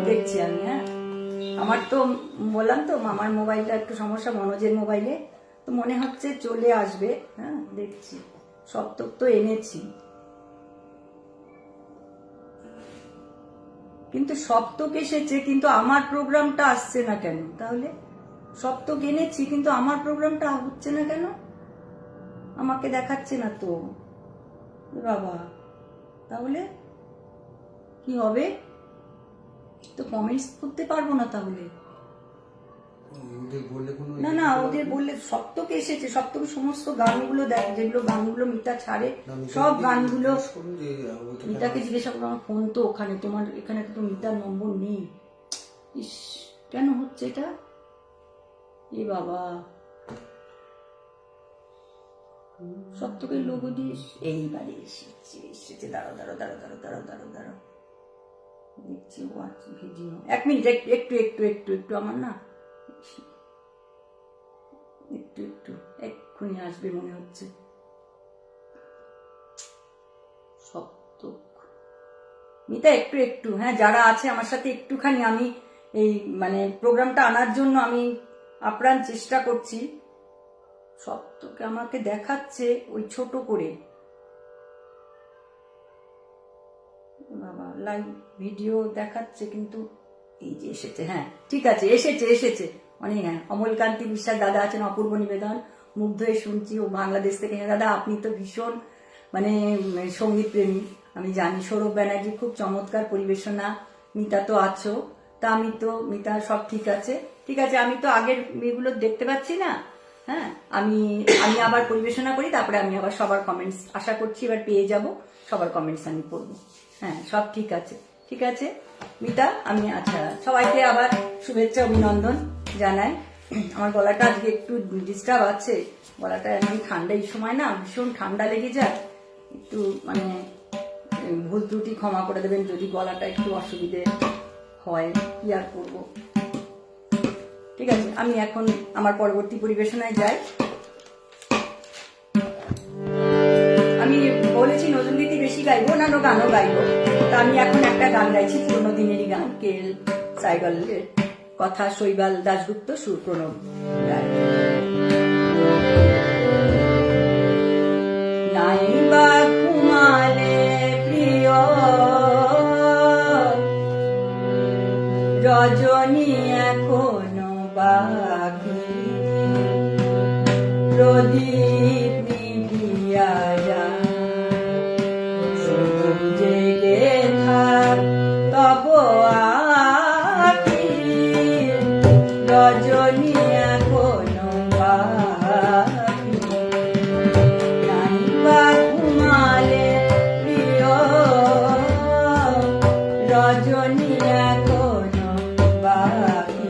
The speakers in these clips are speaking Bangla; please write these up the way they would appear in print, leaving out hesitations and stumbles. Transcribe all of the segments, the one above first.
দেখছি আমি। হ্যাঁ, আমার তো বললাম তো আমার মোবাইলটা একটু সমস্যা, মনোজের মোবাইলে, তো মনে হচ্ছে চলে আসবে। হ্যাঁ, দেখছি সপ্তক তো এনেছি, কিন্তু সপ্তক এসেছে, কিন্তু আমার প্রোগ্রামটা আসছে না কেন? তাহলে সপ্তক এনেছি কিন্তু আমার প্রোগ্রামটা হচ্ছে না কেন? আমাকে দেখাচ্ছে না তো বাবা, তাহলে কি হবে? তো কমেন্টস করতে পারবো না তাহলে। না না, ওদের বললে সপ্তকে এসেছে, সপ্তকে সমস্ত গানগুলো দেখ, যেগুলো গানগুলো মিতা ছাড়ে সব গানগুলো। মিতাকে জিজ্ঞাসা করো, আমার ফোন তো ওখানে, তোমার এখানে তো মিতার নম্বর নেই। ইস, কেন হচ্ছে এটা? এ বাবা, সপ্তকের লোগো দিয়ে এইবারে এসেছে। দাঁড়ো দাঁড়ো দাঁড়ো দাঁড়ো দাঁড়ো দাঁড়ো দাঁড়ো, দেখছি ওয়াচ ভিডিও। এক মিনিট, একটু একটু একটু একটু আমার না একটু একটু এক্ষুনি আসবে মনে হচ্ছে। সপ্তক মিতা একটু একটু, হ্যাঁ, যারা আছে আমার সাথে একটুখানি, আমি এই মানে প্রোগ্রামটা আনার জন্য আমি আপ্রাণ চেষ্টা করছি। সপ্তকে আমাকে দেখাচ্ছে ওই ছোট করে, বাবা লাইভ ভিডিও দেখাচ্ছে, কিন্তু এই যে এসেছে। হ্যাঁ ঠিক আছে, এসেছে এসেছে অনেক। হ্যাঁ, অমলকান্তি বিশ্বাস দাদা আছেন, অপূর্ব নিবেদন, মুগ্ধ হয়ে শুনছি, ও বাংলাদেশ থেকে। হ্যাঁ দাদা, আপনি তো ভীষণ মানে সঙ্গীত প্রেমী, আমি জানি। সৌরভ ব্যানার্জি খুব চমৎকার পরিবেশনা। মিতা তো আছো, তা আমি তো মিতা সব ঠিক আছে, ঠিক আছে। আমি তো আগের এগুলো দেখতে পাচ্ছি না। হ্যাঁ, আমি আবার পরিবেশনা করি, তারপরে আমি আবার সবার কমেন্টস আশা করছি এবার পেয়ে যাব, সবার কমেন্টস আমি পড়বো। হ্যাঁ, সব ঠিক আছে, ঠিক আছে মিতা। আমি আচ্ছা, সবাইকে আবার শুভেচ্ছা অভিনন্দন জানাই। আমার গলাটা আজকে একটু ডিস্টার্ব আছে, গলাটা এখন ঠান্ডা, এই সময় না ভীষণ ঠান্ডা লেগে যায়, একটু মানে ভুল ত্রুটি ক্ষমা করে দেবেন যদি গলাটা একটু অসুবিধে হয়, কি আর করবো। ঠিক আছে, আমি এখন আমার পরবর্তী পরিবেশনায় যাই। আমি বলেছি নজরুলগীতি বেশি গাইবো না, গানও গাইবো। তা আমি এখন একটা গান গাইছি, পুরোনো দিনেরই গান, কেএল সাইগলের কথা, শৈবাল দাশগুপ্ত সুর, প্রণব রায়। নাইবা ঘুমালে প্রিয় রজনী এখনো বাকি, প্রদীপ নিভিয়া যায়, জেগে থাক তব আখি, রজনী এখনো বাকি। নাইবা ঘুমালে প্রিয় রজনী এখনো বাকি,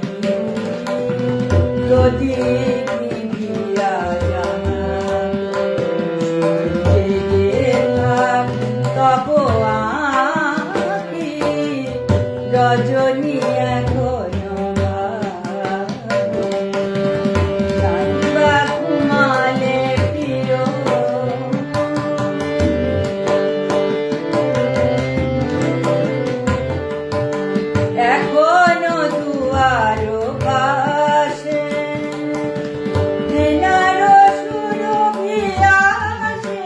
প্রদীপ নিভিয়া যায়, জেগে থাক তব আখি, রজনী এখনো বাকি। নাইবা ঘুমালে প্রিয় এখনো দুয়ার পাশে, হেনার সুরভি আসে,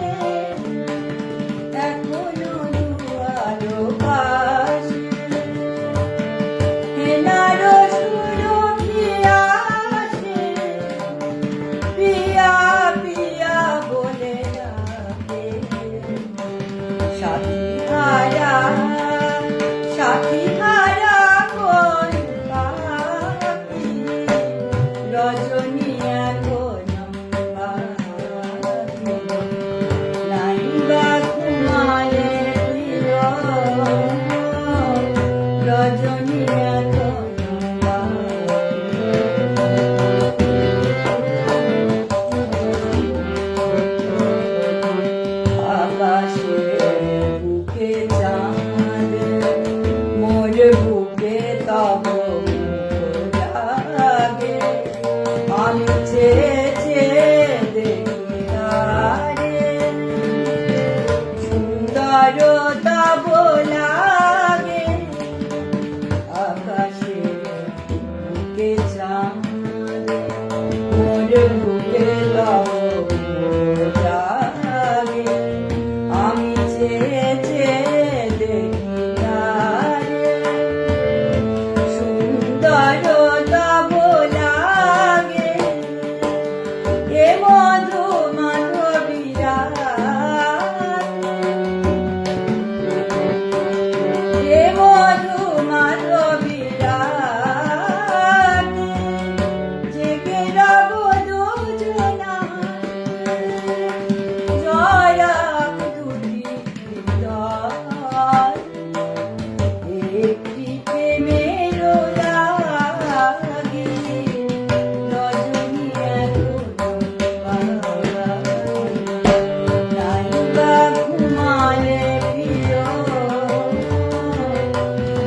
এখনো দুয়ার পাশে, হেনার সুরভি আসে, পিয়া পিয়া বলে ডাকে, সাথী হারা সাথী হারা কোন পাখি, রজনী এখনো বাকি। নাইবা ঘুমালে প্রিয় রজনী এখনো বাকি। আকাশের বুকে চাঁদ, মোর বুকে তব মুখ লাগে, আমি চেয়ে চেয়ে দেখি তারে, সুন্দর তব লাগে।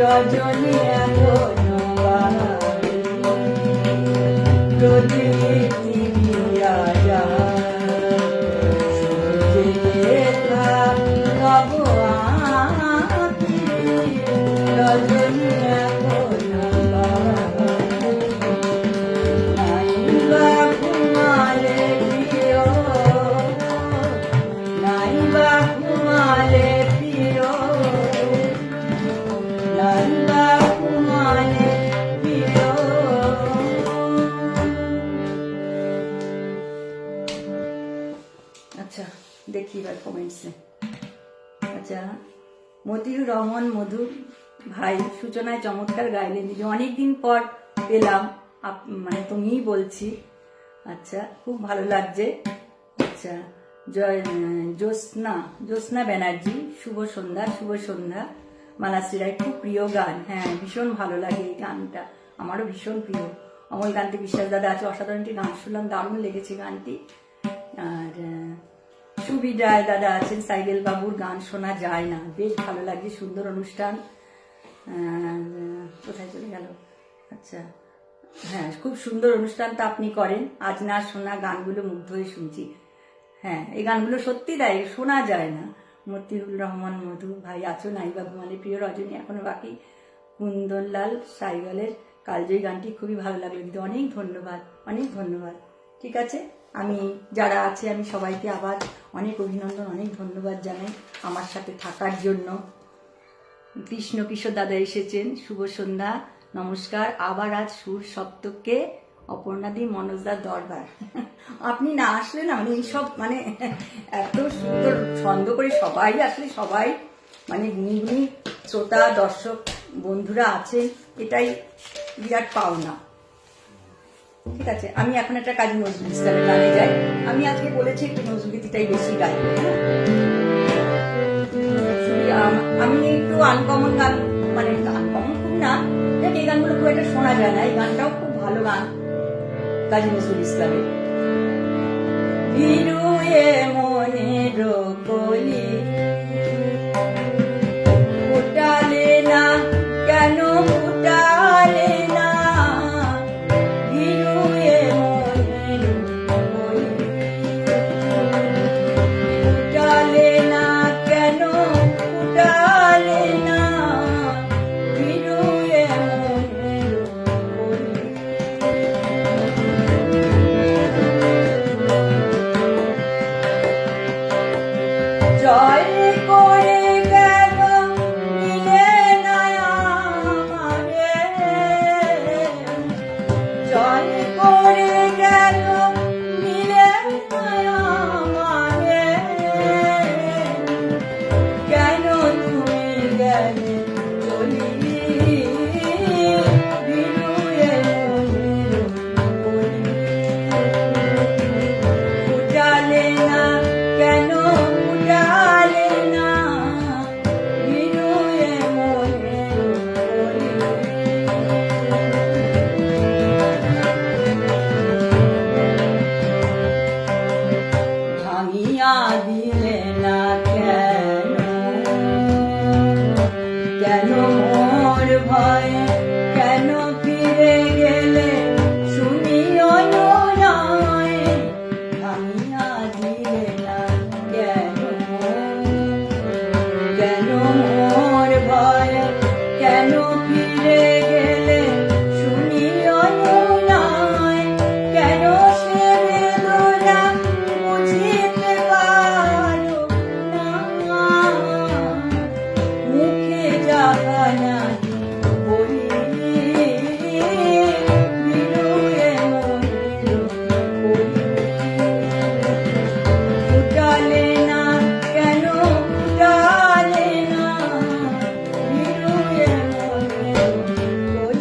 রজনী এখনো বাকি, প্রদীপ নিভিয়া যায়, সূর্যের তব আঁখি, রজনী এখনো বাকি। নাইবা ঘুমালে প্রিয়, নাইবা ঘুমালে প্রিয়, নাইবা ঘুমালে প্রিয়। আচ্ছা দেখি এবার কমেন্টসে। আচ্ছা, মতিউর রহমান মধু ভাই সূচনায় চমৎকার গাইলেন দিদি, অনেকদিন পর পেলাম, মানে তুমিই বলছি। আচ্ছা খুব ভালো লাগছে। আচ্ছা জ্যোৎস্না ব্যানার্জি শুভ সন্ধ্যা, শুভ সন্ধ্যা। মালাশ্রী রায় খুব প্রিয় গান, হ্যাঁ ভীষণ ভালো লাগে এই গানটা, আমারও ভীষণ প্রিয়। অমলকান্তি বিশ্বাস দাদা আছে, অসাধারণ একটি গান শুনলাম, দারুণ লেগেছে গানটি। আর সুবীর রায় দাদা আছেন, সাইকেল বাবুর গান শোনা যায় না, বেশ ভালো লাগছে, সুন্দর অনুষ্ঠান। কোথায় চলে গেল? আচ্ছা হ্যাঁ, খুব সুন্দর অনুষ্ঠানটা আপনি করেন, আজ না শোনা গানগুলো মুগ্ধ হয়ে শুনছি। হ্যাঁ এই গানগুলো সত্যি তাই শোনা যায় না। মতিউর রহমান মধু ভাই আছো, নাইবা ঘুমালে প্রিয়, রজনী এখনো বাকি, কুন্দনলাল সাইগলের কালজয়ী গানটি খুবই ভালো লাগলো দিদি, অনেক ধন্যবাদ, অনেক ধন্যবাদ। ঠিক আছে, আমি যারা আছে আমি সবাইকে আবার অনেক অভিনন্দন, অনেক ধন্যবাদ জানাই আমার সাথে থাকার জন্য। কৃষ্ণ কিশোর দাদা এসেছেন, শুভ সন্ধ্যা, নমস্কার। আবার আজ সুর সপ্তকে অপর্ণাদি মনোজদার দরবার। আপনি না আসলে না মানে এইসব মানে এত সুন্দর ছন্দ করে সবাই আসলে সবাই মানে গুণী গুণী শ্রোতা দর্শক বন্ধুরা আছেন, এটাই বিরাট পাওনা। ঠিক আছে, আমি এখন একটা কাজী নজরুল ইসলামের গানে যাই। আমি আজকে বলেছি একটু নজরুলগীতিটাই বেশি গাই। আমি একটু আনকমন গান, মানে আনকমন খুব না, এই গানগুলো খুব একটা শোনা যায় না, এই গানটাও খুব ভালো গান কাজী নজরুল ইসলামের। বিরুয়ে মনের কলি ফুটালে না কেন, ফুটালে না, বিরুয়ে মনের কলি ফুটালে না কেন, ফুটালে না, বিরুয়ে মনের কলি। জয় করে গেল মিলে না আমারে, জয় করে গেল মিলে না আমারে, কেন তুমি গেলে চলি, বিরুয়ে মনের কলি ফুটালে না কেন, ফুটালে না, বিরুয়ে মনের কলি। ভাঙিয়া দিলে না কেন, কেন মোর ভয়ে, কেন ফিরে গেলে শুনিও নয়, ভাঙিয়া দিলে না কেন, কেন মোর ভয়ে, কেন ফিরে গেলে শুনিও নয়, কেন সে বেদনা বুঝিতে পারো না, মুখে যাহা নাহি বলি, বিরুয়ে মনের কলি ফুটালে না কেন, ফুটালে না, বিরুয়ে মনের কলি।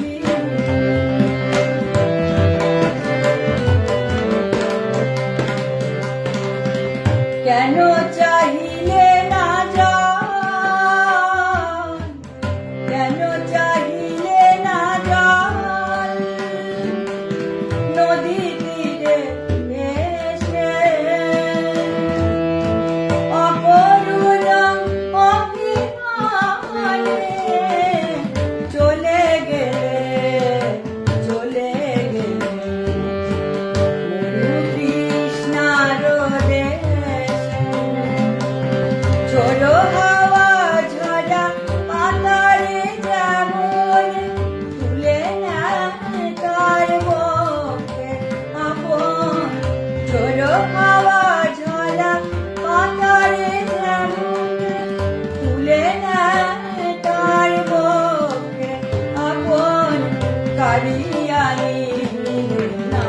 কারিয়া নিলে না,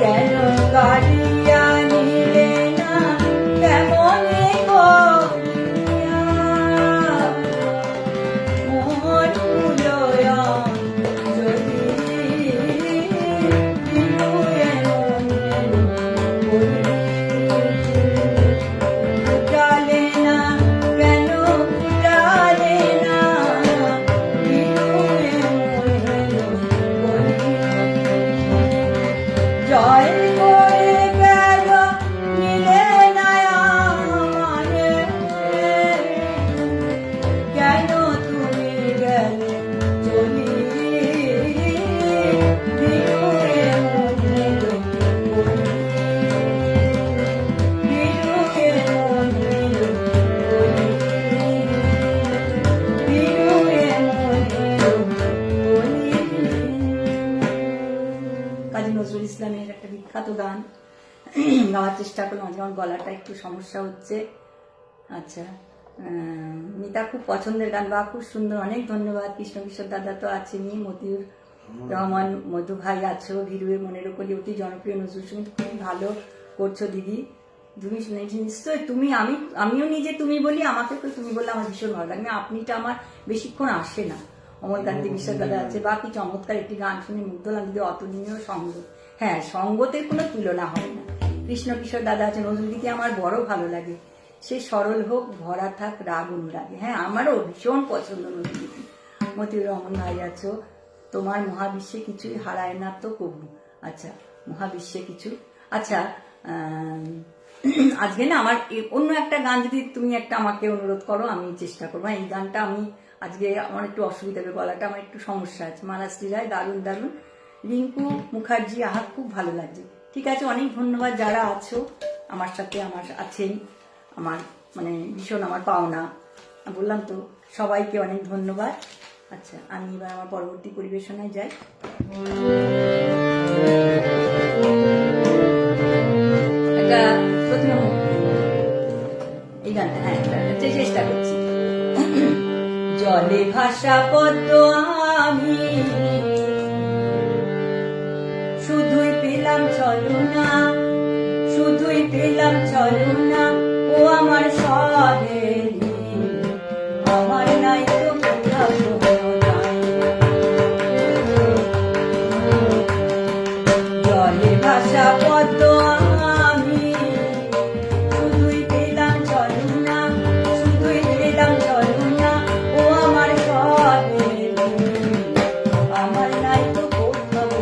কেন কারিয়া নিলে না, কেমনে করিয়া মোর ফুলয়ন যদি বিনুয়ে মনে ডালে না, কেন ডালে না, বিনুয়ে মনে জয় করে গেল নিলে না আমারে, কেন তুমি গেলে চলি বিনুয়ে মনে বিনুয়ে মনে বিনুয়ে কাজী নজরুল ইসলামের একটা বিখ্যাত গান গাওয়ার চেষ্টা করলাম। যেমন গলাটা একটু সমস্যা হচ্ছে। আচ্ছা, মিতা খুব পছন্দের গান বা খুব সুন্দর, অনেক ধন্যবাদ। কৃষ্ণ কিশোর দাদা তো আছেনই, মতিউর রহমান মধু ভাই আছো, ভিরুয়ের মনের ওপরই অতি জনপ্রিয় নজরুল সঙ্গীত খুব ভালো করছো দিদি। তুমি শুনেছি নিশ্চয়ই, আমিও নিজে তুমি বলি, আমাকে তো তুমি বললে আমার ভীষণ ভালো লাগে। আপনিটা আমার বেশিক্ষণ আসে না। অমলকান্তি বিশ্বাস দাদা আছে, বা কি চমৎকার একটি গান শুনে মুগ্ধ হলাম দিদি, অতুলনীয় সঙ্গ। হ্যাঁ, সঙ্গতের কোনো তুলনা হয় না। কৃষ্ণ কিশোর দাদা আছে, নজরুলদিকে আমার বড় ভালো লাগে। সে সরল হোক, ভরা থাক রাগ অনুরাগে। হ্যাঁ, আমারও ভীষণ পছন্দ নজরুলদিকে। মতিউর রহমান ভাই আছো, তোমার মহাবিশ্বে কিছুই হারায় না তো কবু। আচ্ছা, মহাবিশ্বে কিছু। আচ্ছা, আজকে না আমার অন্য একটা গান যদি তুমি একটা আমাকে অনুরোধ করো, আমি চেষ্টা করবো। এই গানটা আমি আজকে আমার একটু অসুবিধা হবে, গলাটা আমার একটু সমস্যা আছে। মালাশ্রী রায় দারুণ দারুণ, রিঙ্কু মুখার্জি, আহা খুব ভালো লাগছে। ঠিক আছে, অনেক ধন্যবাদ যারা আছো আমার সাথে, আমার আছেন, আমার মানে ভীষণ আমার পাওনা। বললাম তো, সবাইকে অনেক ধন্যবাদ। আচ্ছা, আমি এবার আমার পরবর্তী পরিবেশনায় যাই। একটা প্রথমে এই গানটা, হ্যাঁ চেষ্টা করছি। জলে ভাসা পদ্ম আমি শুধুই পেলাম ছলনা, শুধুই পেলাম ছলনা, ও আমার সহেলি, আমার নাই তো কোথাও জলে ভাসা পদ্ম আমি শুধুই পেলাম ছলনা, শুধুই পেলাম ছলনা, ও আমার সহেলি, আমার নাই তো কোথাও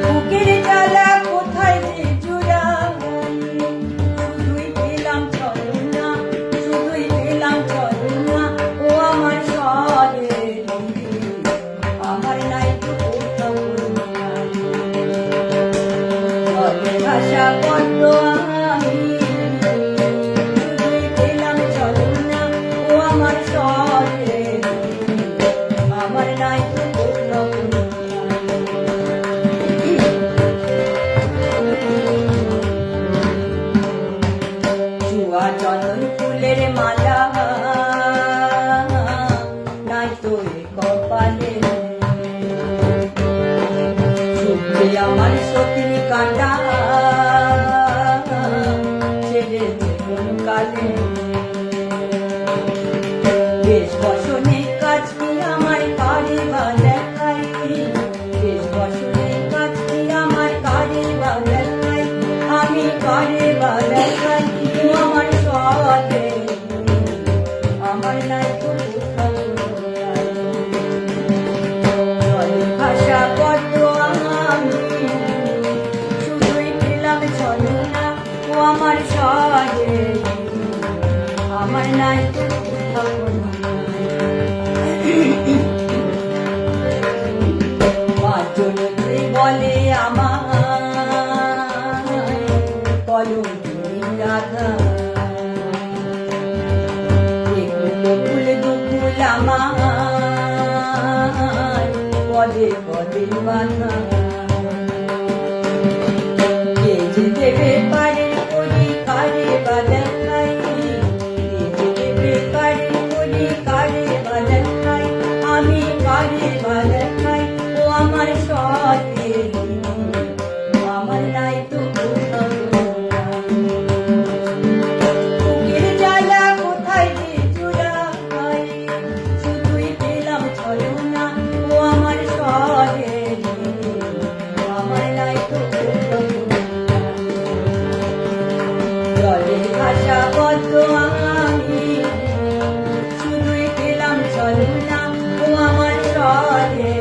বুকের জ্বালা কোথায় যে জুড়াই, শুধুই পেলাম ছলনা, শুধুই পেলাম ছলনা, ও আমার সহেলি, আমার নাই তো কোথাও জলে ভাসা পদ্ম আমি শুধুই পেলাম ছলনা, ও আমার সহেলি, আমার নাই তো কোথাও জুয়া চন্দন ফুলের মালা নাই তো এ কপালে, শুভ্রে আমার সতীর কাটা ছেড়ে কোন কালে, বেশ বসনে কাজ কি আমার কারে বা দেখাই, বেশ বসনে কাজ কি আমার কারে বা দেখাই, আমি কারে বা দেখাই, ও আমার সহেলি, আমার নাই তো কোথাও জলে ভাসা পদ্ম আমি শুধুই পেলাম ছলনা, ও আমার সহেলি, আমার নাই তো কোথাও পাঁচজনে বলে আমার কলঙ্কিনী রাধা, ফুল দুকুল আমার পদে পদে বাধা, কে যে দেবে পারে করি কারে বা দেখাই, কে যে ভাষা পদ্ম আমি শুধুই পেলাম ছলনা ও আমার সরে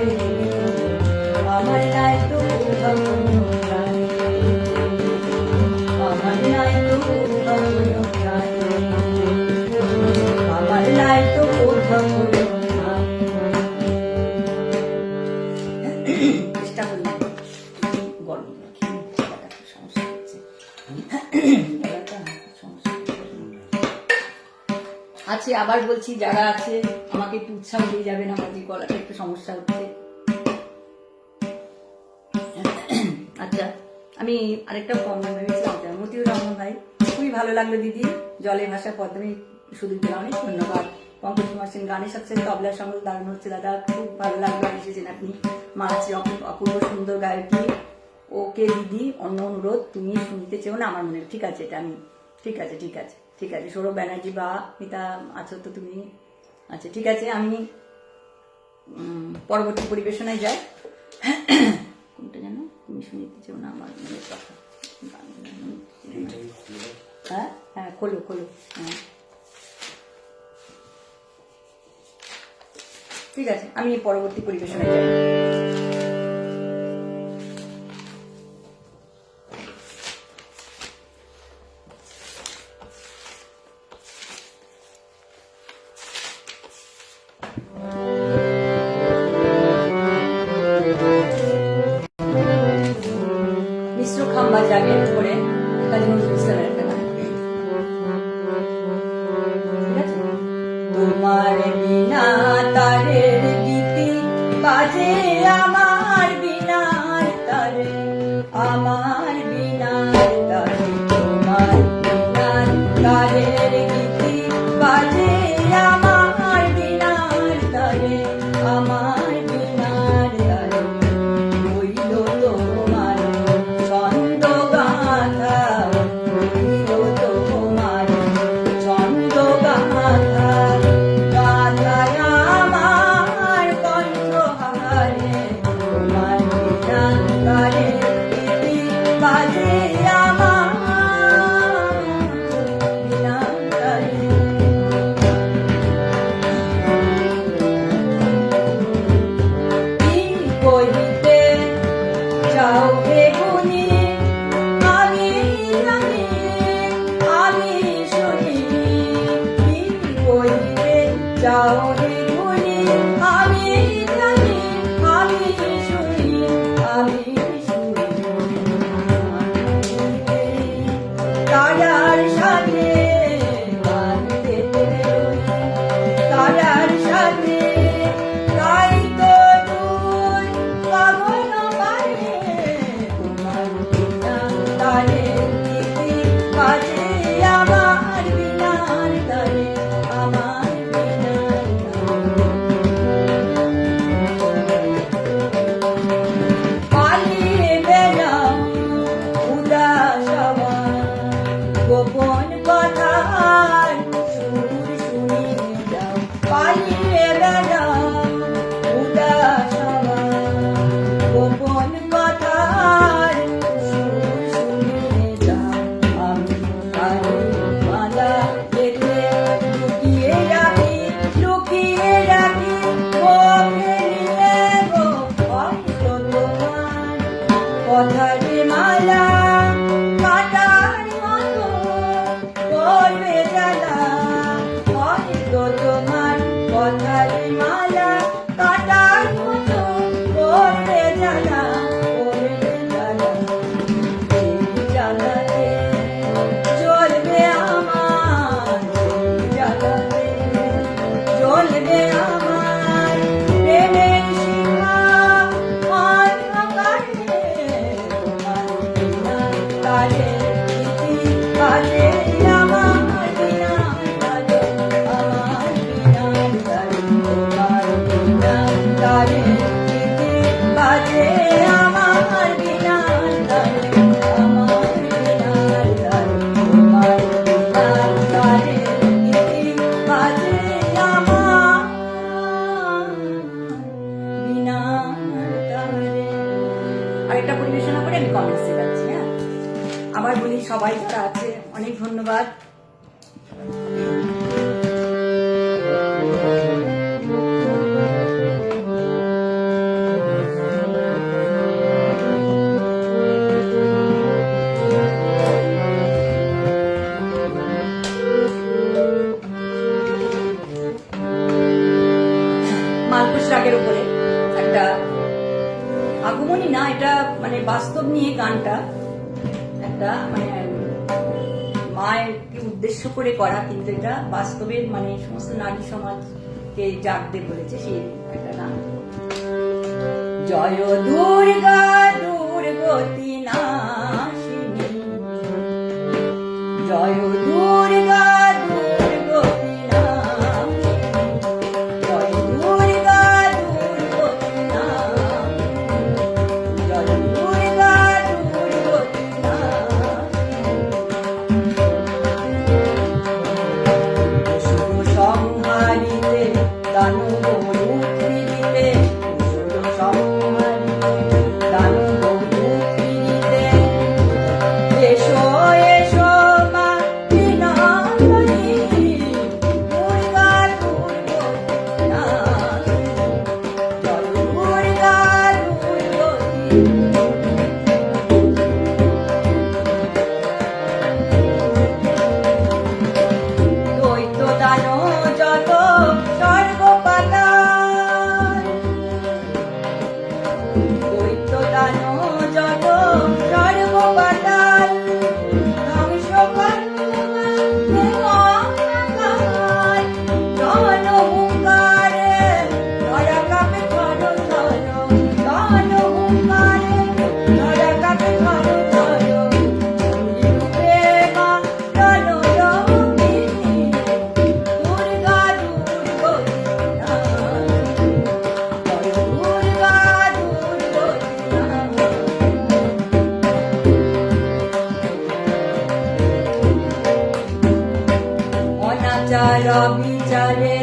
আমার নাই তো আমার নাই তো আমার নাই তো চেষ্টা করলাম গরম সমস্যা হচ্ছে আছে। আবার বলছি যারা আছে আমাকে একটু উৎসাহ দিয়ে যাবেন, আমার যে গলাটা একটু সমস্যা হচ্ছে। আচ্ছা, আমি আরেকটা কমেন্ট ভেবেছিলাম, মতিউর রহমান ভাই, খুবই ভালো লাগলো দিদি, জলের ভাষা পদ্মে শুধু অনেক ধন্যবাদ। পঙ্কজ কুমার সেন, গানের সাথে তবলার সঙ্গে দারুণ হচ্ছে দাদা, খুব ভালো লাগলো এসেছেন আপনি। মাছি অপূর্ব সুন্দর গায়কী, ওকে দিদি অন্য অনুরোধ, তুমি শুনতে চেও না আমার মনে। ঠিক আছে, এটা আমি ঠিক আছে ঠিক আছে ঠিক আছে সৌরভ ব্যানার্জি বা মিতা আছো তো তুমি? আচ্ছা ঠিক আছে, আমি পরবর্তী পরিবেশনায় যাই। কোনটা জানো? তুমি শুনতে চেও না আমার মনের কথা। হ্যাঁ হ্যাঁ, খোলো খোলো। হ্যাঁ ঠিক আছে, আমি পরবর্তী পরিবেশনায় যাই। মিশ্র খাম্বা জাগে করে কাজী নজরুল ইসলামের একটা গান। তোমার বিনা তারের গীতি বাজে আমার বিনার তারে, আমার বিনার তারে, তোমার বিনার তারের গীতি বাজে আমার বিনার তারে, আমার বিনার তারে। হইল তোমার ছন্দ গাথা, হইল তোমার ছন্দ গাথা, গাথায় আমার কণ্ঠহারে, তোমার বিনার তারের গীতি বাজে আমার বিনার তারে। কি কহিতে চাও হে গুণী, আমি জানি আমি শুনি। কি কহিতে চাও হে গুণী, আমি জানি আমি শুনি, আমি শুনি। তারার সাথে গান পেতে রই, তারার সাথে তাই তো তুই পাগল পারে, তোমার বিনা তারের গীতি বাজে আমার বিনার তারে, আমার বিনার তারে। পালিয়ে বেড়াও উদাস আমার, গোপন কথার সুর শুনিয়ে যাও। পালিয়ে বেড়াও উদাস আমার, গোপন কথার সুর শুনিয়ে যাও। আমি তারে মালা পেতে লুকিয়ে রাখি, লুকিয়ে রাখি ওকে নিয়ে গো। হয়তো তোমার কথারে মালা কাটার মতো করবে জ্বালা, হয়তো তোমার কথারে মালা কাটার মতো করবে জ্বালা, করবে জ্বালা। সেই জ্বালাতে জ্বলবে আমার, সেই জ্বালাতে জ্বলবে আমার প্রেমের শিখা অন্ধকারে, তোমার বিনার তারের গীতি বাজে আমার বিনার তারে, আমার বিনার তারে, তোমার বিনার তারের গীতি বাজে আমার বিনার তারে, আমার বিনার তারে, তোমার বিনার তারের গীতি বাজে আমার বিনার তারে। আরেকটা পরিবেশনা করে আমি কমেন্টসে যাচ্ছি। হ্যাঁ, আবার বলি সবাই যারা আছে অনেক ধন্যবাদ। মালকুশ রাগের উপরে একটা আগমনী না, এটা মানে বাস্তব নিয়ে গানটা, একটা মানে মায়েরকে উদ্দেশ্য করে করা, কিন্তু এটা বাস্তবের মানে সমস্ত নারী সমাজকে জাগতে বলেছে সেই একটা গান। জয় দুর্গা দুর্গতি নাশিনী, জয় দুর্গা দুর্গতি নাশিনী, জয় দুর্গা দুর্গতি নাশিনী, জয় দুর্গা দুর্গতি নাশিনী। অসুর সংহারিতে দানব রূপ দিতে, অসুর সংহারিতে দানব রূপ দিতে, এসো এসো মা বিনাশিনী, দুর্গা দুর্গতি নাশিনী, জয় দুর্গা দুর্গতি। দৈত্য দানব যত সর্বপাতাল, দৈত্য দানব যত সর্বপাতাল, ধ্বংস করতে মহাকাল, জন হুঙ্কারে ধরা কাঁপে ধর ধর, জন হুঙ্কারে ধরা কাঁপে ধর ধর, চণ্ডী রূপে মা রণরঙ্গিনী, দুর্গা দুর্গতি নাশিনী, জয় দুর্গা দুর্গতি নাশিনী। অনাচার বিচারে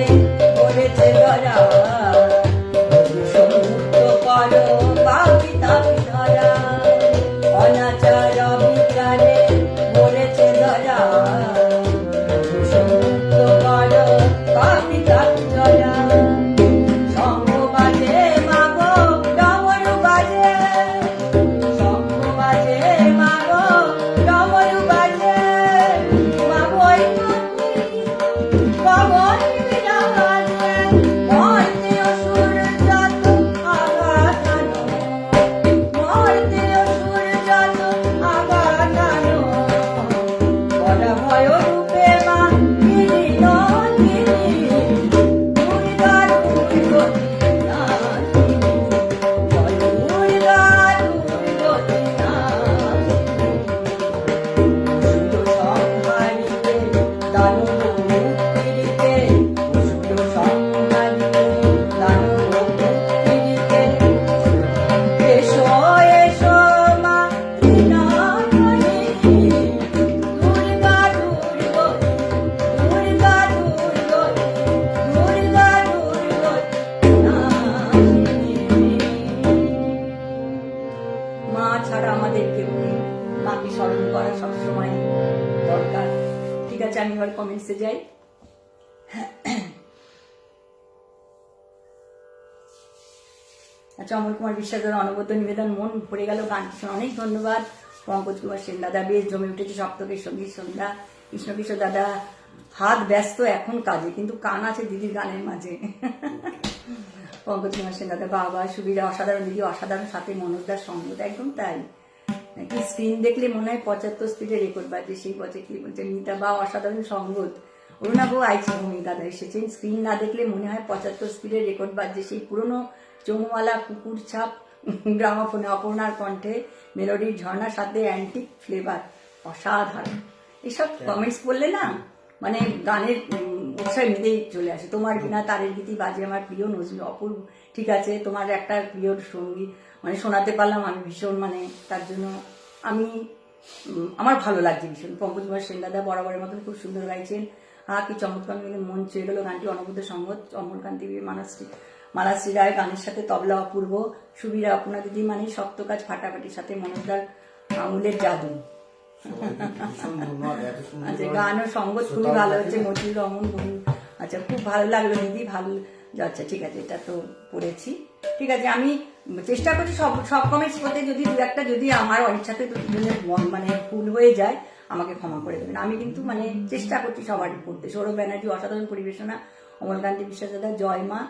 করেছে ধরা, সমুক্ত করো পাপি তাপি ধরা, অনাচার বিচারে করেছে ধরা, সমুক্ত করো পাপি তাপি ধরা। শঙ্খ বাজে মাগো ডমরু বাজে, শঙ্খ বাজে মাগো ডমরু বাজে, মাগো পবন বিরাজে, মর্তে অসুর যত আঘাত আনো, মর্তে অসুর যত আঘাত আনো, বলা ভয় রূপে মা বিনোদিনী, দুর্গা দুর্গতি নাশিনী, জয় দুর্গা দুর্গতি নাশিনী। অসুর সংহারিতে দানব রূপ দিতে, অসুর সংহারিতে দানব রূপ দিতে, এসো এসো মা বিনাশিনী, দুর্গা দুর্গতি, দুর্গা দুর্গতি, দুর্গা দুর্গতি নাশিনী। মা ছাড়া আমাদের কেউ নেই, মাকে স্মরণ করা সবসময় দরকার। ঠিক আছে, আমি এবার কমেন্টসে যাই। আচ্ছা, অমল কুমার বিশ্বাসের অনবদ্য নিবেদন, মন ভরে গেল গানটি শুনে, অনেক ধন্যবাদ। পঙ্কজ কুমার সেন দাদা, বেশ জমে উঠেছে সপ্তকের সঙ্গীত সন্ধ্যা। কৃষ্ণকিশোর দাদা, হাত ব্যস্ত এখন কাজে, কিন্তু কান আছে দিদির গানের মাঝে। পঙ্কজ কুমার সেন দাদা, বাবা সুবিধা অসাধারণ দিদি, অসাধারণ, সাথে মনোজদার সঙ্গত, একদম তাই। কি স্ক্রিন দেখলে মনে হয় 75 স্পিডে রেকর্ড বাজে, সেই পথে কি বলছে মিতা, বা অসাধারণ সঙ্গত। অরুণাবু আইছে, ভূমি দাদা এসেছেন, স্ক্রিন না দেখলে মনে হয় 75 স্পিডে রেকর্ড বাজছে, সেই পুরনো চৌমালা কুকুর ছাপ গ্রামাফোনে, অপর্ণার কণ্ঠে মেলোডির ঝর্ণার সাথে অ্যান্টিক ফ্লেভার, অসাধারণ। এসব কমেন্টস পড়লে না মানে গানের উৎসাহ নিজেই চলে আসে। তোমার বিনা তারের গীতি বাজে আমার প্রিয় নজরুল, অপূর্ব। ঠিক আছে, তোমার একটা প্রিয় সঙ্গীত মানে শোনাতে পারলাম আমি, ভীষণ মানে তার জন্য আমি আমার ভালো লাগছে ভীষণ। পঙ্কজ কুমার সেন দাদা বরাবরের মতন খুব সুন্দর গাইছেন। কি চমৎকার, মন চেয়ে গেল গানটি। অনবদ্য সঙ্গত, অমলকান্তি, মালাশ্রী রায় গানের সাথে তবলা অপূর্ব। সুবীরা, আপনার দিদি মানে শক্ত কাজ ফাটাফাটির সাথে মনোজদার আঙুলের জাদু। সবাইকে ভীষণ ধন্যবাদ, এত সুন্দর আচ্ছা, গান ও সঙ্গত খুবই ভালো হচ্ছে, মতিউর রহমান বহু। আচ্ছা, খুব ভালো লাগলো দিদি, ভালো। আচ্ছা ঠিক আছে, এটা তো পড়েছি। ঠিক আছে, আমি চেষ্টা করছি সব সব কমেন্টস পড়তে, যদি দু একটা যদি আমার অনিচ্ছাতে মানে ভুল হয়ে যায় আমাকে ক্ষমা করে দেবেন। আমি কিন্তু মানে চেষ্টা করছি সবারই পড়তে। সৌরভ ব্যানার্জি অসাধারণ পরিবেশনা, অমলকান্তি বিশ্বাস দাদা জয় মা,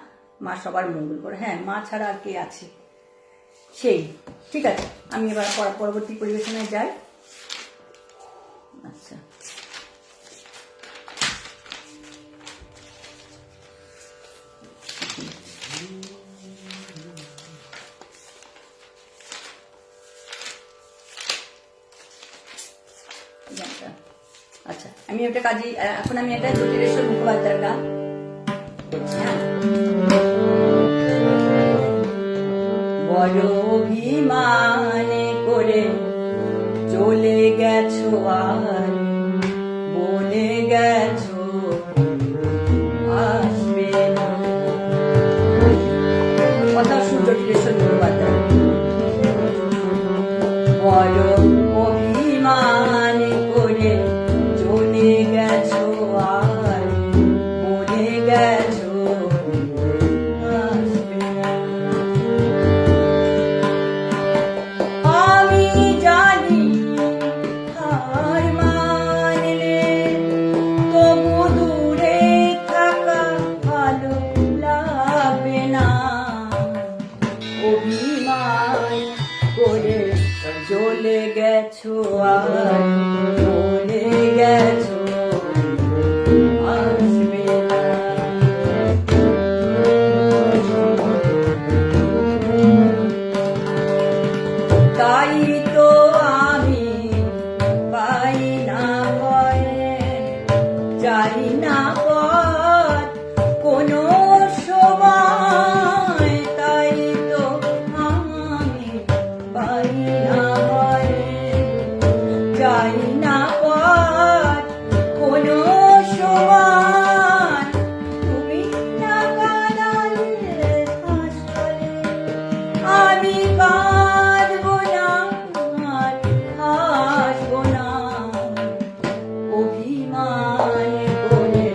মা সবার মঙ্গল করে। হ্যাঁ, মা ছাড়া আর কে আছে সেই। ঠিক আছে, আমি এবার পরবর্তী পরিবেশনায় যাই। আচ্ছা, আচ্ছা, আমি একটা কাজে এখন আমি একটা জটিলেশ্বর মুখোপাধ্যায়ের গান করছি। হ্যাঁ, বড় অভিমানে করে চলে গেছো আর বলে গেছো আসবে না। কথা শুন, জটিলেশ্বর মুখোপাধ্যায়। বড় অভিমানে করে চলে গেছো আর বলে গেছো আসবে না। আমি জানি হার মানলে তবু দূরে থাকা ভালো লাগবে না। অভিমান করে চলে গেছো আর বলে গেছো আসবে না। তাই তো আমি পাই না ভয়ে, যাই না পথ কোনো সময়। তাই তো আমি পাই না ভয়ে, যাই না পথ কোনো সময়। তুমি না কাঁদালে হাসলে আমি কাঁদবো না আর হাসবো না। অভিমান করে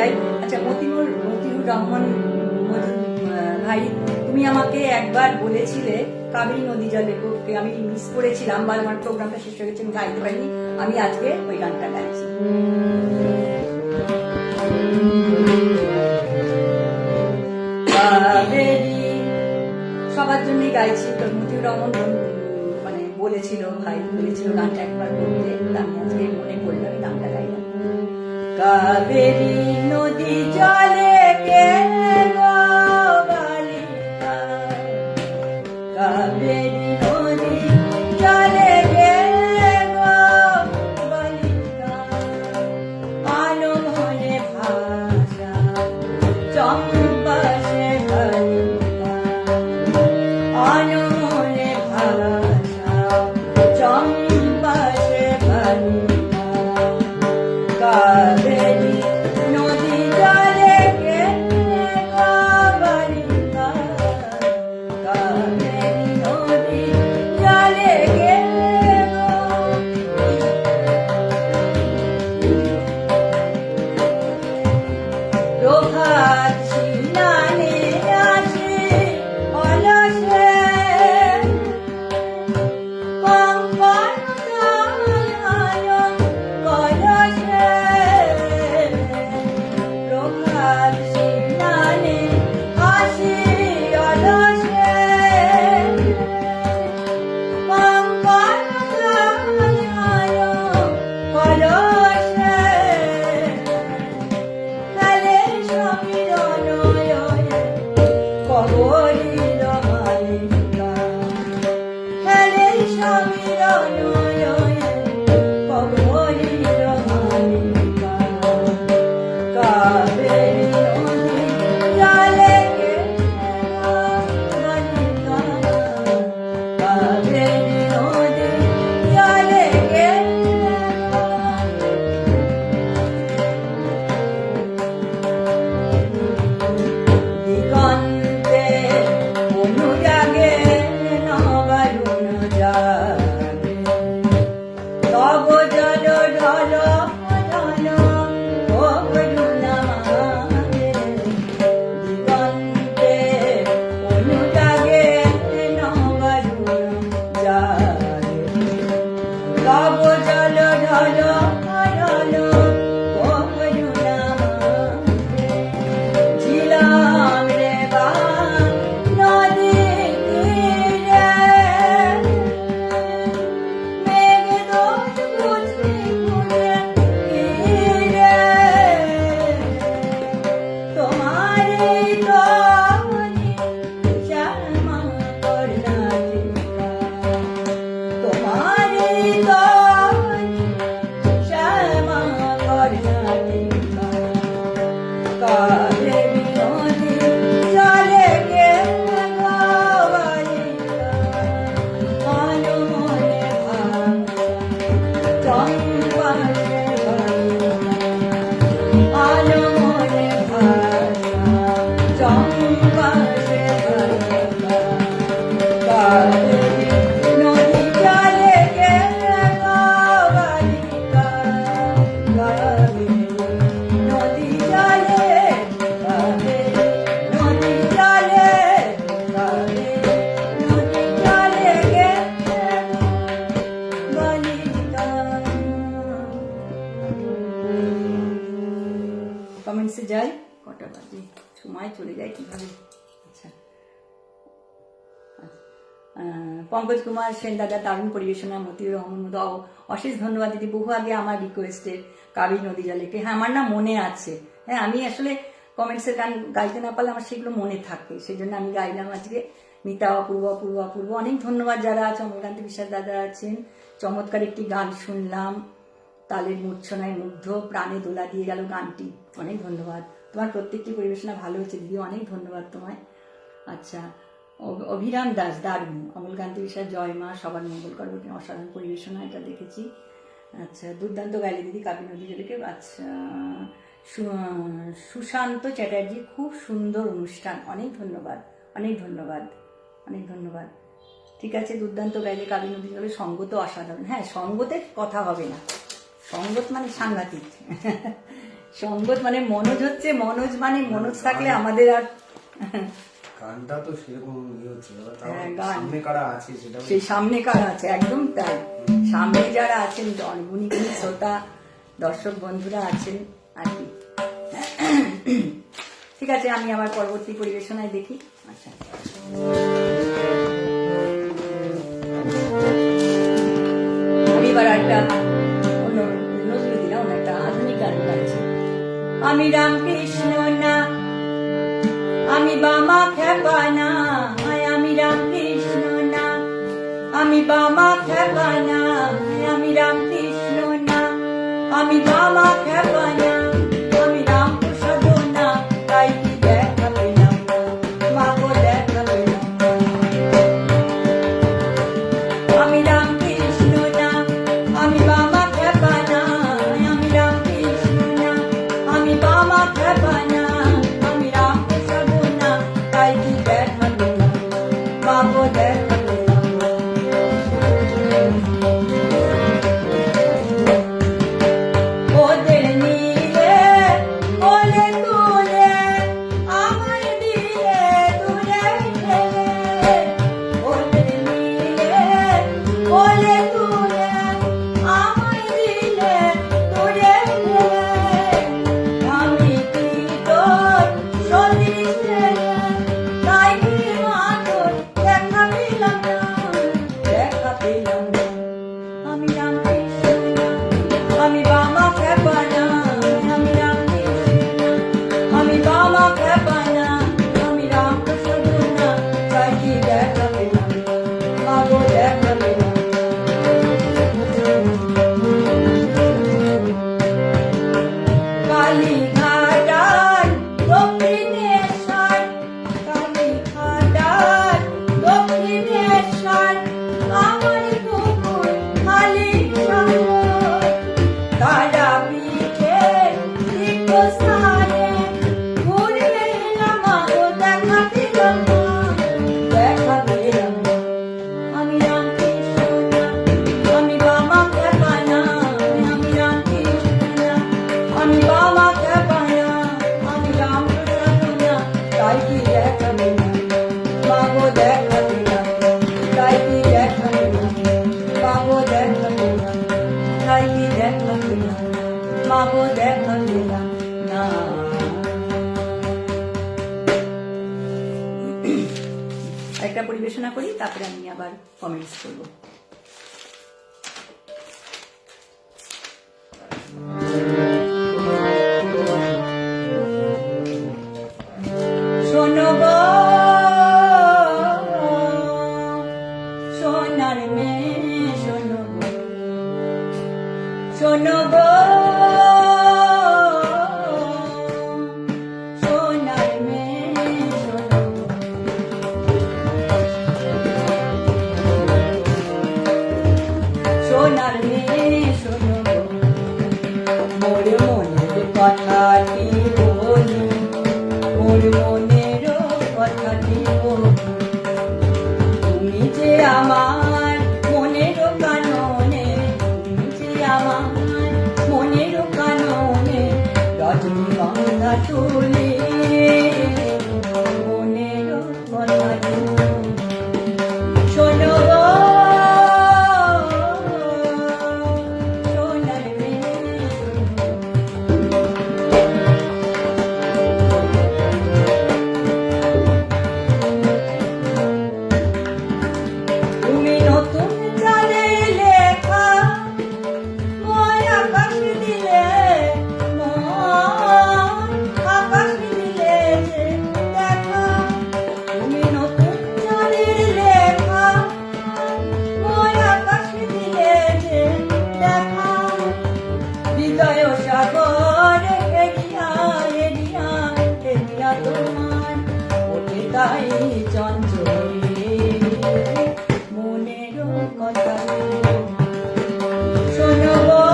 যাই। আচ্ছা, মতিউর রহমান ভাই, তুমি আমাকে একবার বলেছিলে কাবেরী নদী জলে, আমি মিস করেছিলাম বা আমার প্রোগ্রামটা শেষ হয়ে গেছে, আমি গাইতে পারিনি। আমি আজকে ওই গানটা গাইছি। কাবেরী সবার জন্যই গাইছি। তো মতিউর রহমান মানে বলেছিল, ভাই বলেছিল গানটা একবার করতে, আমি আজকে মনে পড়লো, আমি গানটা গাইলাম। কাবেরী নদী জলে কে গো বালিকা, কাবেরী নদী জলে কে গো বালিকা, আলো মনে ভাষা চম্পা সে বালিকা, আলো মনে ভাষা চম্পা সে বালিকা, কাবেরী নদী জলে কে গো বালিকা, কাবেরী নদী জলে কে গো। প্রভাত স্নানে আসে অলসে, কঙ্কণ ধারণ কলসে, প্রভাত স্নানে আসে অলসে, কঙ্কণ ধারণ কলসে, কালে সমীরণ কবরীর মালিকা, কালে সমীরণ কবরীর মালিকা, কাবেরী নদী জলে কে গো বালিকা, কাবেরী নদী জলে কে গো। দিগন্তে অনুরাগে নবারুণ জাগে, তব জল ঢল ঢল ও করুণা মাগে, দিগন্তে অনুরাগে নবারুণ জাগে, তব জল ঢল ঢল ও করুণা মাগে, ছিলাম রে বা নদী তীরে, মেঘ দোষ বুঝি খুঁজে ফিরে, তোমার এই তরি শ্যামা কর্ণাটিকা, তোমার এই তরি শ্যামা কর্ণাটিকা, কাবেরী নদী জলে কে গো বালিকা, আলো মনে ভাষা চম্পা সে বালিকা, আলো মনে ভাষা চম্পা সে বালিকা, কাবেরী নদী জলে কে গো বালিকা, কাবেরী নদী জলে, কাবেরী নদী জলে, কাবেরী নদী জলে কে গো বালিকা। কমেন্টসে যাই, কটা বাজে, সময় চলে যায় কিভাবে। আচ্ছা, পঙ্কজ কুমার সেন দাদা, দারুণ পরিবেশনা। মতিউর রহমান মতো অশেষ ধন্যবাদ দিদি। বহু আগে আমার রিকোয়েস্টে কাবেরী নদী জলেকে, হ্যাঁ আমার না মনে আছে। হ্যাঁ, আমি আসলে কমেন্টসের গান গাইতে না পারলে আমার সেগুলো মনে থাকে, সেই জন্য আমি গাইলাম আজকে। মিতা, অপূর্ব অপূর্ব অপূর্ব, অনেক ধন্যবাদ যারা আছে। অমলকান্তি বিশ্বাস দাদা আছেন, চমৎকার একটি গান শুনলাম, তালের মূর্ছনায় মুগ্ধ, প্রাণে দোলা দিয়ে গেল গানটি। অনেক ধন্যবাদ, তোমার প্রত্যেকটি পরিবেশনা ভালো হয়েছে দিদি, অনেক ধন্যবাদ তোমায়। আচ্ছা, অভিরাম দাস, দারুণ। অমলকান্তি বিশ্বাস, জয় মা, সবার মঙ্গল করবে, অসাধারণ পরিবেশনা, এটা দেখেছি। আচ্ছা, দুর্দান্ত গাইলে দিদি কাবেরী নদী জলেকে। আচ্ছা, সুশান্ত চ্যাটার্জি, খুব সুন্দর অনুষ্ঠান, অনেক ধন্যবাদ, অনেক ধন্যবাদ, অনেক ধন্যবাদ। ঠিক আছে, দুর্দান্ত গাইলে কাবেরী নদী জলে, সঙ্গত অসাধারণ। হ্যাঁ, সঙ্গতের কথা হবে না, সঙ্গত মানে সাংঘাতিক। সঙ্গত মানে মনোজ হচ্ছে, মনোজ মানে মনোজ থাকলে আমাদের আর গানটা তো সেরকম ইয়ে হচ্ছে, এবার তাও হ্যাঁ, গান। সামনে কারা আছে সেটা সেই সামনে কারা আছে, একদম তাই। সামনে যারা আছেন গুণী গুণী শ্রোতা দর্শক বন্ধুরা আছেন আর কি। ঠিক আছে, আমি আবার পরবর্তী পরিবেশনায় দেখি। আচ্ছা, আমি এবার একটা অন্য নজরুল দিলাম, একটা আধুনিক গান গাইছি। আমি রামকৃষ্ণ না, আমি বামা খেপা না, আমি রামকৃষ্ণ না, আমি বামা খেপা না, আমি রামকৃষ্ণ না, আমি বামা খেপা না, আমি রামপ্রসাদ না, তাই কি দেখা পেলাম না, মা গো দেখা পেলাম না। আমি রামকৃষ্ণ না, আমি বামা খেপা না, আমি রামকৃষ্ণ না, আমি বামা খেপা না, আমি রামপ্রসাদ না, তাই কি দেখা পেলাম না, মা গো দেখা পেলাম না। ওদের নিলে কোলে তুলে আমায় দিলে দূরে ঠেলে, ওদের নিলে কোলে তুলে আমায় দিলে দূরে ঠেলে, আমি কি তোর সতীশ ছেলে, তাই কি মা তোর দেখা পেলাম না, দেখা পেলাম না। আমি রামকৃষ্ণ না, আমি বামা খেপা না, আমি রামকৃষ্ণ না, আমি বামা খেপা না, আমি রামপ্রসাদ না, তাই কি দেখা পেলাম না, মা গো দেখা পেলাম না। কালীঘাটার দক্ষিণেশ্বর, কালীঘাটার দক্ষিণেশ্বর, আমার কুকুর খালি শহর, তারাপীঠে তীর্থস্থানে ঘুরে এলাম, গো দেখা পেলাম না, দেখা পেলাম না। আমি রামকৃষ্ণ না, আমি বামা খেপা না, আমি রামকৃষ্ণ না, আমি বামা খেপা না, আমি রামপ্রসাদ না, তাই কি দেখা পেলাম না, মা গো দেখা পেলাম না, তাই কি দেখা পেলাম না, মা গো দেখা পেলাম না, তাই কি দেখা পেলাম না, মা গো দেখা পেলাম না। একটা পরিবেশনা করি, তারপরে আমি আবার কমেন্টস করবো। শোনো গো সোনার মেয়ে, শোনো গো, শোনো গো সোনার মেয়ে, শোনো গো, সোনার মেয়ে, শোনো গো, মোর মনের কথাটি বলি, মোর মনের কথাটি বলি, তুমি যে আমার মনের কাননে, তুমি যে আমার মনের কাননে রজনীগন্ধা তুলে, মনের কথাটি শোনো গো সোনার মেয়ে, শোনো গো। তুমি নতুন চালে লেখা মোর আকাশ দিলে, মোর আকাশ দিলে যে দেখা, তুমি নতুন চালে লেখা মোর আকাশ দিলে যে দেখা, হৃদয় সাগর হেরিয়া হেরিয়া হেরিয়া তোমার ওঠে তাই চঞ্চলে, মনের কথা শোনো গো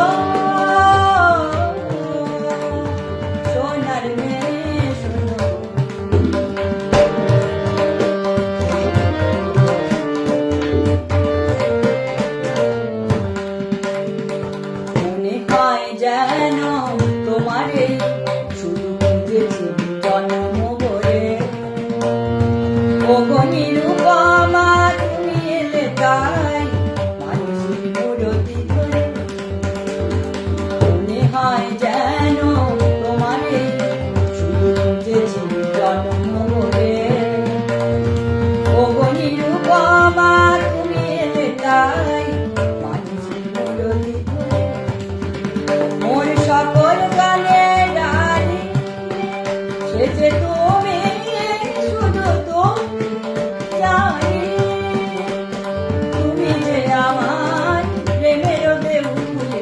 সোনার মেয়ে, শোনো মনে হয় যেন তোমারে শুধু খুঁজেছি জন্ম ভরে। ওগো নিরুপমা তুমি এলে তাই মানুষের মূরতি ধরে। মনে হয় যেন তোমারে শুধু খুঁজেছি জন্ম ভরে। ওগো নিরুপমা তুমি এলে তাই মানুষের মূরতি ধরে। মোর সকল গানে ডালি সে যে তুমি শুধু তুমি জানি। তুমি যে আমার প্রেমের দেউলে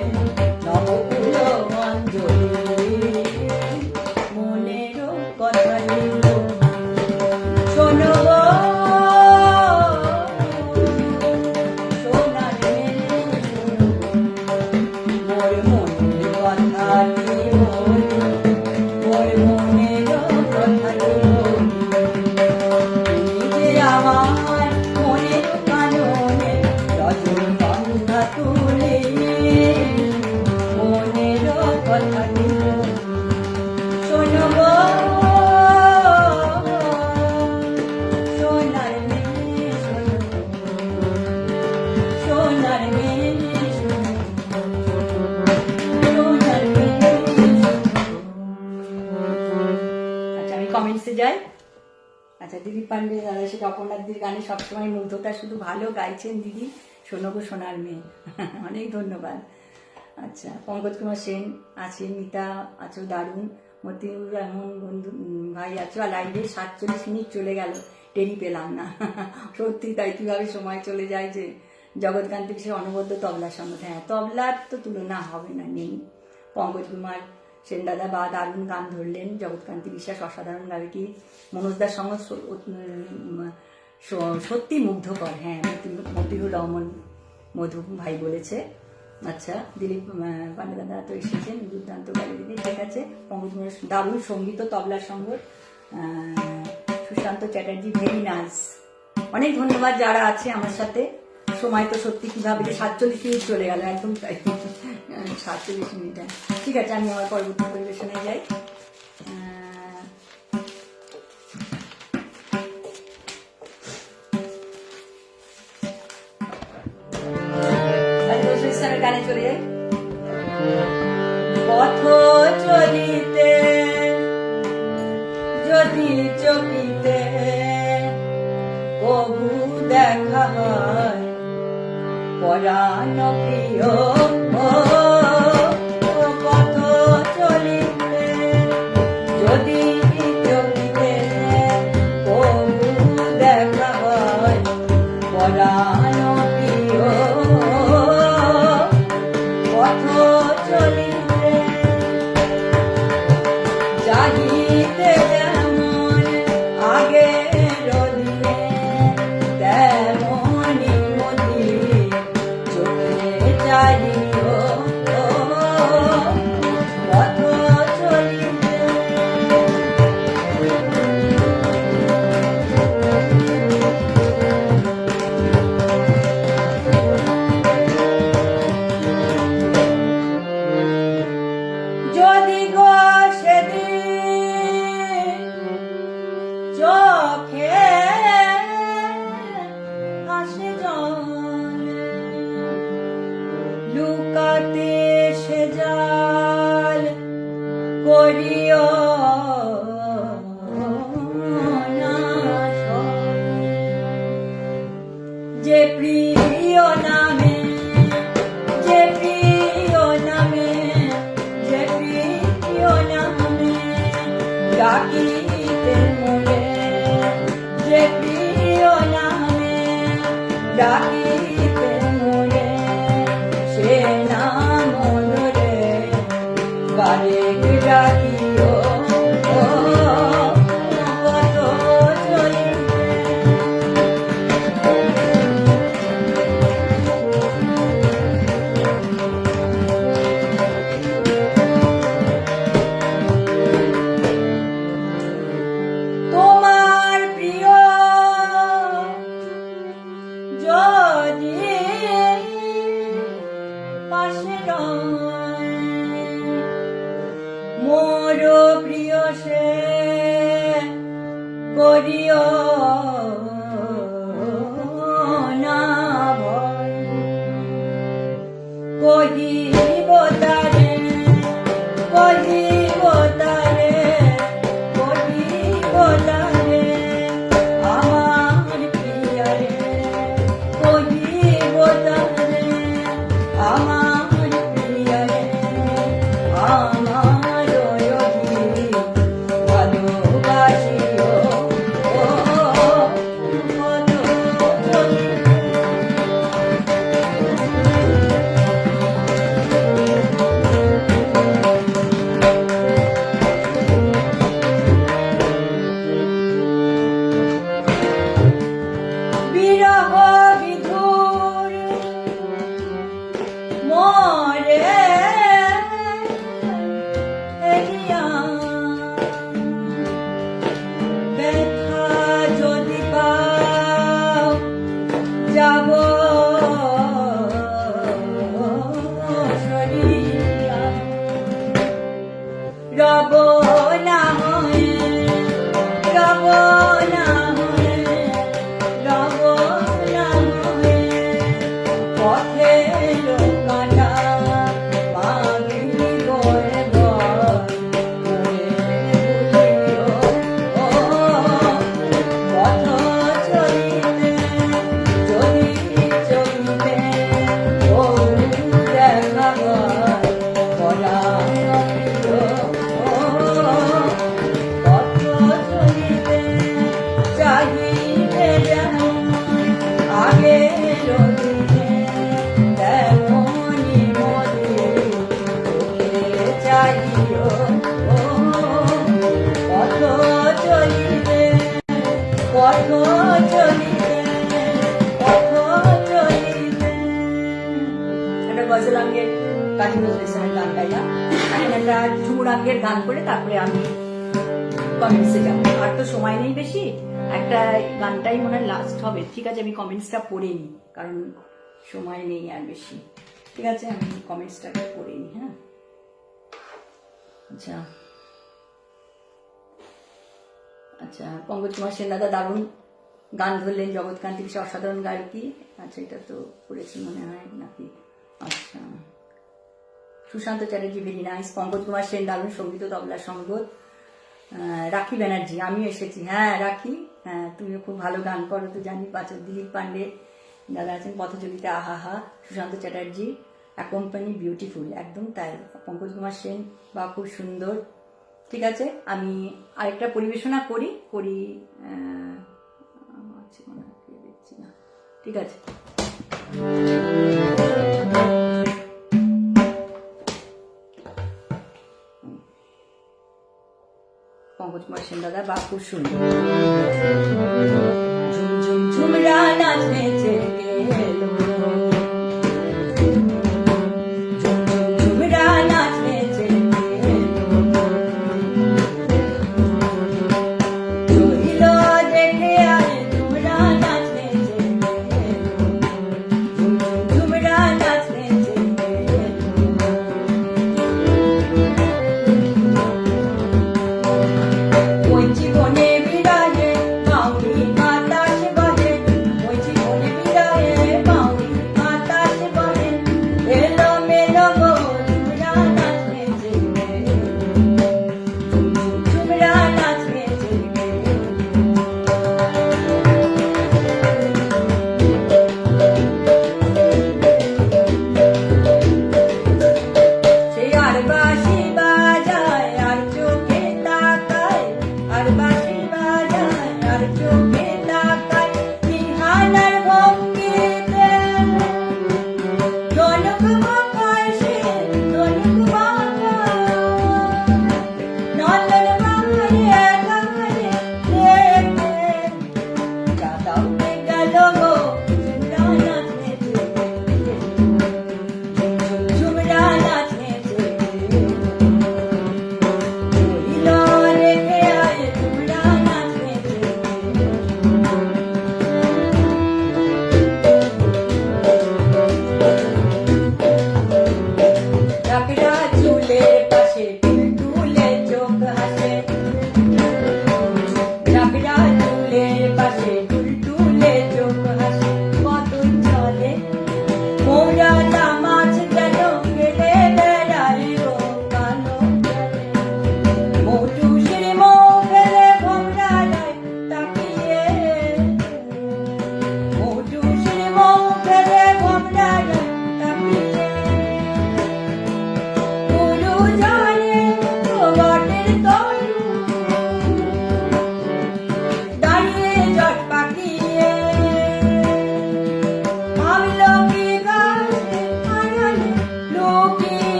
নবকুল অঞ্জলি। মনের কথা নিলো শোনো গো সোনার মেয়ে শোনো মোর মনের কথা নিলো মোর মনের কথা নিলো। তুমি যে আমার মনের কাননে রজনীগন্ধা তুলে মনের কথা নিলো শোনো গো সোনার মেয়ে শোনো সোনার মেয়ে শোনো সোনার মেয়ে শোনো। আচ্ছা আমি কমেন্টসে যাই। আচ্ছা দিলীপ পান্ডে দাদা সেটা অপর্ণাদির গানে সবসময় মুগ্ধতা শুধু ভালো গাইছেন দিদি। শোনো গো সোনার মেয়ে অনেক ধন্যবাদ। আচ্ছা পঙ্কজ কুমার সেন আছে, মিতা আছো দারুণ, মতিউর এমন বন্ধু ভাই আছো। আর লাইভে 47 মিনিট চলে গেল, টেরি পেলাম না সত্যি তাই, কিভাবে সময় চলে যায় যে। জগৎকান্তি সে অনবদ্য তবলার সঙ্গে, হ্যাঁ তবলার তো তুলনা হবে না, নেই। পঙ্কজ কুমার সেন দাদা বা দারুণ গান ধরলেন। জগৎকান্তি বিশ্বাস অসাধারণ গায়িকা। মনোজদার সঙ্গে সত্যি মুগ্ধকর, হ্যাঁ মতিউর রহমান মধু ভাই বলেছে। আচ্ছা দিলীপ পান্ডে দাদা তো এসেছেন, দুর্দান্ত গাড়ি দিদি, ঠিক আছে। পঙ্কজ কুমার দারুণ সঙ্গীত তবলার সঙ্গে। Sushant Chatterjee very nice. অনেক ধন্যবাদ যারা আছে আমার সাথে। সময় তো সত্যি কিভাবে যে 47 মিনিট চলে গেল, একদম তাই 47 মিনিট। ঠিক আছে আমি আমার পরবর্তী পরিবেশনে যাই। গানে চলে যাই। পথ চলিতে যদি চকিতে কবু দেখা হয় পরাণ প্রিয়। পথ চলিতে যদি চকিতে কবু দেখা হয় পরাণ প্রিয়। পথ চলিতে যাহিতে যেমন আগে রদিনে তেমনি মতি চোখে চাহিও। পথ চলিতে যদি গো সেদিন চোখে আসে জল লুকাতে সে জাল করিও না সব। যে প্রিয় নামে যে প্রিয় নামে যে প্রিয় নামে ডাকিতে মোরে যে প্রিয় নামে ডাকিতে মোরে সে নাম মোরে বারে ডাকিও। পথ চলিতে তোমার প্রিয় যদি পাশে রয় মোর প্রিয় সে করিও না ভয়, কহিব তারে, কহিব তারে, কহিব তারে আমার প্রিয়ারে, কহিব তারে আমার প্রিয়ারে, আমার অধিক ভালোবাসিও কত বিরহ বিধুর মরে এলিয়া, ব্যথা যদি পাও যাব সরিয়া, রব না হয়ে, রব না হয়ে, রব না হয়ে পথে কাটা মাগি করে পথ চলিতে যদি চলিতে ও দেখা হয় পথ চলিতে চাহিতে যেমন আগে রদিনে তেমনি মনে চোখে চাহিও পথ চলিতে, পথ চলিতে, পথ চলিতে। একটা গজলাঙ্গের কাজী নজরুল ইসলামের গান গাইলাম, এখন একটা ঝুমুরাঙ্গের গান করে তারপরে আমি কমেন্টসে যাবো। আর তো সময় নেই বেশি, একটা গানটাই মনে হয় লাস্ট হবে। ঠিক আছে, আমি কমেন্টসটা পড়ে নিই কারণ সময় নেই আর বেশি। ঠিক আছে, আমি কমেন্টসটা পড়ে নিই। হ্যাঁ, আচ্ছা আচ্ছা, পঙ্কজ কুমার সেন দাদা দারুণ গান ধরলেন, জগৎকান্তি বিষয় অসাধারণ গায়কী। আচ্ছা, এটা তো করেছি মনে হয় নাকি? আচ্ছা, সুশান্ত চ্যাটার্জি ভেরি নাইস। পঙ্কজ কুমার সেন দারুণ সঙ্গীত ও তবলা সঙ্গত। রাখি ব্যানার্জি, আমিও এসেছি। হ্যাঁ রাখি, হ্যাঁ তুমিও খুব ভালো গান করো তো জানি। পাঁচক দিলীপ পান্ডে দাদা আছেন, পথচলিতে আহা। সুশান্ত চ্যাটার্জি অ্যাকম্পানি বিউটিফুল, একদম তাই। পঙ্কজ কুমার সেন বা খুব সুন্দর। ঠিক আছে, আমি আরেকটা পরিবেশনা করি করি আচ্ছা, মনে হয় দেখছি না। ঠিক আছে, পঙ্কজ কুমার সেন দাদা বা খুব সুন্দর। ঝুম ঝুম ঝুমরা নাচেছে গেল, ঝুম ঝুম ঝুমরা নাচেছে গেল, রইল দেখে আরে ঝুমরা নাচেছে গেল, ঝুম ঝুম ঝুমরা নাচেছে গেল। ওই জীবনে বিরাজে মাউরি বাতাস বহে, ওই জীবনে বিরাজে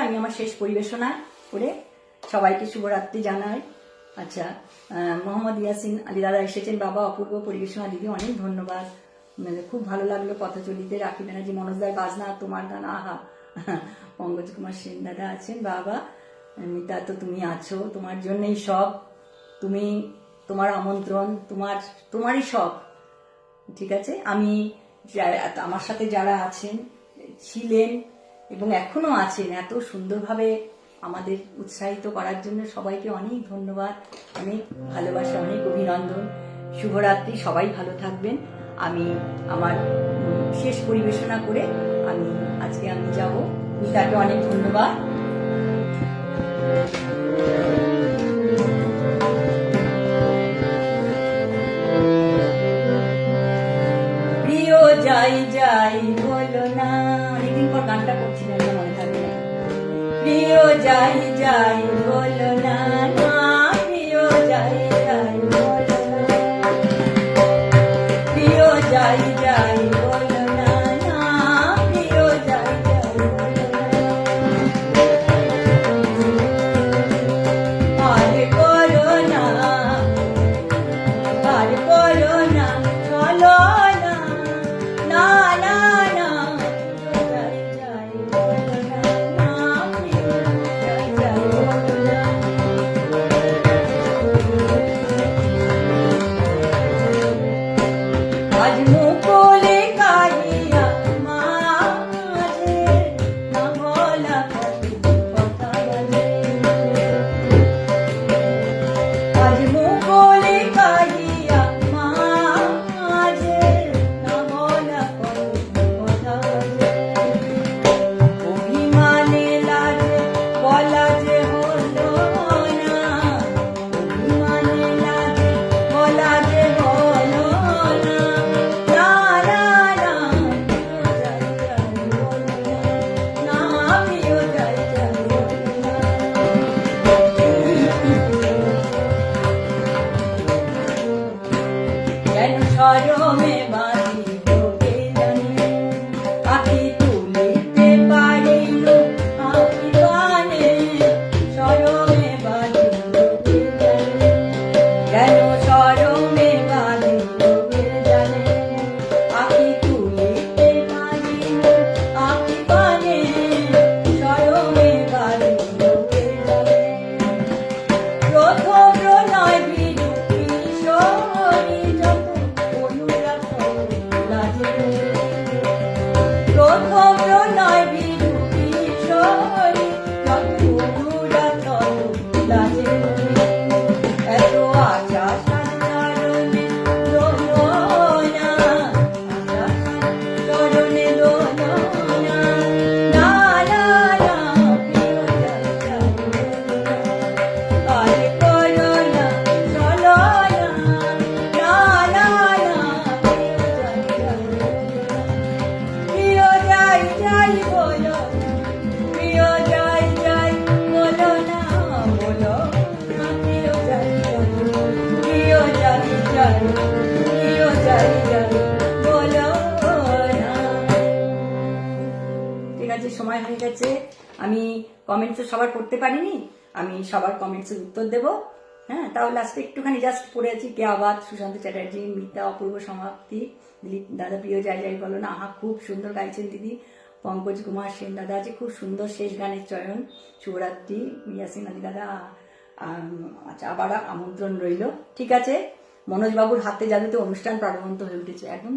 আমি আমার শেষ পরিবেশনা করে সবাইকে শুভরাত্রি জানাই। আচ্ছা, মোহাম্মদ ইয়াসিন আলী দাদা এসেছেন, বাবা অপূর্ব পরিবেশনা দিদি, অনেক ধন্যবাদ, খুব ভালো লাগলো। পথচলিতে রাখি ব্যানার্জি, মনোজদার বাজনা, তোমার গান আহা। পঙ্কজ কুমার সেন দাদা আছেন, বাবা মিতা তো তুমি আছো, তোমার জন্যই সব, তুমি, তোমার আমন্ত্রণ, তোমারই সব। ঠিক আছে, আমি আমার সাথে যারা আছেন, ছিলেন এবং এখনো আছেন এত সুন্দরভাবে আমাদের উৎসাহিত করার জন্য সবাইকে অনেক ধন্যবাদ, অনেক ভালোবাসা, অনেক অভিনন্দন। শুভরাত্রি, সবাই ভালো থাকবেন। আমি আমার শেষ পরিবেশনা করে আজকে আমি যাব। মিতাকে অনেক ধন্যবাদ। প্রিয় যাই যাই বলো না, অনেকদিন পর গানটা করছি না, মনে থাকবে না। প্রিয় যাই যাই বলো না, প্রিয় যাই যাই বলো না, প্রিয় যাই যাই বলো না, প্রিয় যাই যাই বলো না, আর করো না, আর করো না, চলো না, না না না, যাই যাই বলো না, প্রিয় যাই যাই বলো না। আজ মুকুলে কাহিয়া মাঝে না বলা কথা বলে, আজ মুকুলে কাহিয়া মাঝে না বলা কথা বলে, অভিমানে লাজে বলা যে হলো না, অভিমানে লাজে বলা যে হলো না, না না না, প্রিয় যাই যাই বলো না, প্রিয় যাই যাই বলো না। যেন শরমে বাঁধিল কে জানে, আঁখি তুলিতে পারিল আঁখি কানে, শরমে বাঁধিল কে জানে, যেন শরমে বাঁধিল কে জানে, আঁখি তুলিতে পারিল আঁখি কানে, শরমে বাঁধিল কে জানে। প্রথম প্রণয় বিরূপ কিশোরী যত অনুরাগ লাজে, প্রথম প্রণয় বিরূপ কিশোরী যত অনুরাগ লাজে, এত আশা সাধারণে রোলো না, আশা সাধারণে রোলো না, না না না, প্রিয় যাই যাই বলো না, আর করো না, চলো না, না না না, প্রিয় যাই যাই বলো না, প্রিয় যাই যাই বলো না, বলো না, প্রিয় যাই যাই, প্রিয় যাই যাই, প্রিয় যাই যাই বলো না। ঠিক আছে, সময় হয়ে গেছে। আমি কমেন্টস সবার পড়তে পারিনি, আমি সবার কমেন্টসের উত্তর দেব। হ্যাঁ, তাহলে লাস্টে একটুখানি জাস্ট পড়ে আছি। কে আবাদ, সুশান্ত চ্যাটার্জি, মিতা, অপূর্ব সমাপ্তি, দিলীপ দাদা, প্রিয় যাই যাই বলো না, আহা খুব সুন্দর গাইছেন দিদি। পঙ্কজ কুমার সেন দাদা আছে, খুব সুন্দর শেষ গানের চয়ন। শুভরাত্রি, ইয়াসিন আলী দাদা, আচ্ছা আবার আমন্ত্রণ রইল। ঠিক আছে, মনোজ বাবুর হাতে জাদুতে অনুষ্ঠান প্রাণবন্ত হয়ে উঠেছে একদম।